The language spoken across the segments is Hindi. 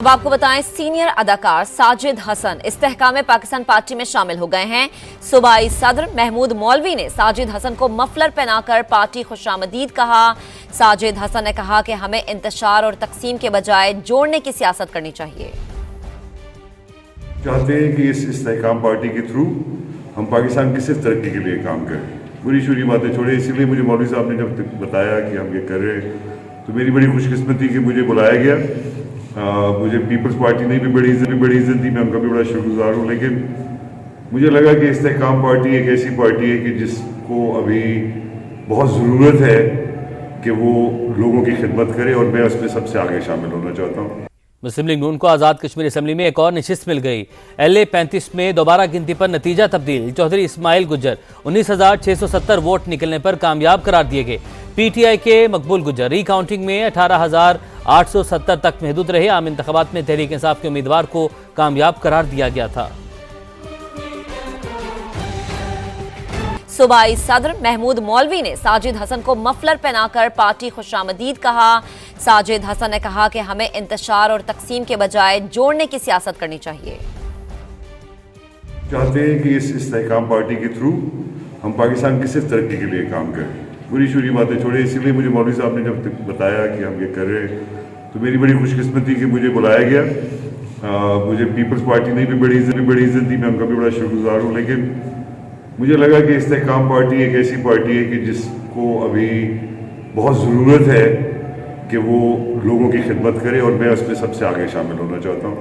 आपको बताएं, सीनियर अदाकार साजिद हसन इस्तेहकाम पाकिस्तान पार्टी में शामिल हो गए हैं। सूबाई सदर महमूद मौलवी ने साजिद हसन को मफलर पहनाकर पार्टी खुशामदीद कहा। साजिद हसन ने कहा कि हमें इंतशार और तकसीम के बजाय जोड़ने की सियासत करनी चाहिए। चाहते हैं कि इस इस्तेहकाम पार्टी के थ्रू हम पाकिस्तान की सिर्फ तरक्की के लिए काम करें, बुरी शुरी बातें छोड़े। इसीलिए मुझे मौलवी साहब ने जब बताया कि हम ये कर रहे हैं तो मेरी बड़ी खुशकिस्मती कि मुझे बुलाया गया। मुझे पीपल्स पार्टी ने भी बड़ी इज्जत दी, मैं उनका भी बड़ा शुक्रगुजार हूँ। लेकिन मुझे लगा कि इस्तेहकाम पार्टी एक ऐसी पार्टी है कि जिसको अभी बहुत ज़रूरत है कि वो लोगों की खिदमत करे, और मैं उसमें सबसे आगे शामिल होना चाहता हूँ। मुस्लिम लीग नून को आज़ाद कश्मीर असम्बली में एक और नशिस्त मिल गई। LA 35 में दोबारा गिनती पर नतीजा तब्दील। चौधरी इस्माइल गुज्जर 19,670 वोट निकलने पर कामयाब करार दिए गए। PTI के मकबूल गुज्जर रीकाउंटिंग में 18,870 तक महदूद रहे। आम इंतखाबात में तहरीक इंसाफ के उम्मीदवार को कामयाब करार दिया गया था। सूबाई सदर महमूद मौलवी ने साजिद हसन को मफलर पहनाकर पार्टी खुशामदीद कहा। साजिद हसन ने कहा कि हमें इंतशार और तकसीम के बजाय जोड़ने की सियासत करनी चाहिए। चाहते हैं कि इस इस्तेहकाम पार्टी के थ्रू हम पाकिस्तान की सिर्फ तरक्की के लिए काम करें, बुरी शुरी बातें छोड़े। इसीलिए मुझे मौलवी साहब ने जब बताया कि हम ये कर रहे हैं तो मेरी बड़ी खुशकिस्मती कि मुझे बुलाया गया। मुझे पीपल्स पार्टी ने भी बड़ी इज्जत दी, मैं उनका भी बड़ा शुक्रगुजार हूँ। लेकिन मुझे लगा कि इस्तेहकाम पार्टी एक ऐसी पार्टी है कि जिसको अभी बहुत ज़रूरत है कि वो लोगों की खिदमत करे, और मैं उसमें सबसे आगे शामिल होना चाहता हूँ।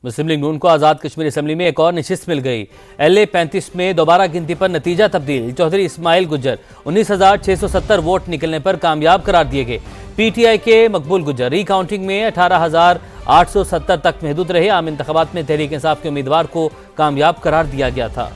मुस्लिम लीग नून को आज़ाद कश्मीर असम्बली में एक और नशिस्त मिल गई। LA 35 में दोबारा गिनती पर नतीजा तब्दील। चौधरी इस्माइल गुज्जर 19,670 वोट निकलने पर कामयाब करार दिए गए। PTI के मकबूल गुज्जर रीकाउंटिंग में 18,870 तक महदूद रहे। आम इंतखाबात में तहरीक इंसाफ के उम्मीदवार को कामयाब करार दिया गया था।